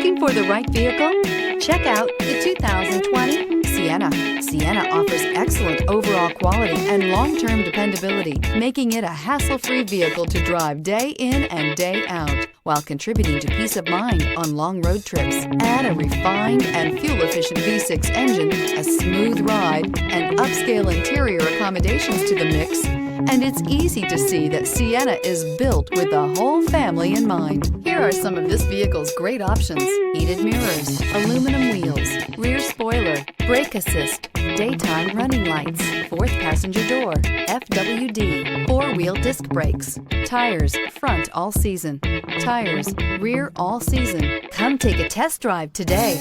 Looking for the right vehicle? Check out the 2020 Sienna. Sienna offers excellent overall quality and long-term dependability, making it a hassle-free vehicle to drive day in and day out, while contributing to peace of mind on long road trips. Add a refined and fuel-efficient V6 engine, a smooth ride, and upscale interior accommodations to the mix, and it's easy to see that Sienna is built with the whole family in mind. Here are some of this vehicle's great options: heated mirrors, aluminum wheels, rear spoiler, brake assist, daytime running lights, fourth passenger door, FWD, four-wheel disc brakes, tires, front all season, tires, rear all season. Come take a test drive today.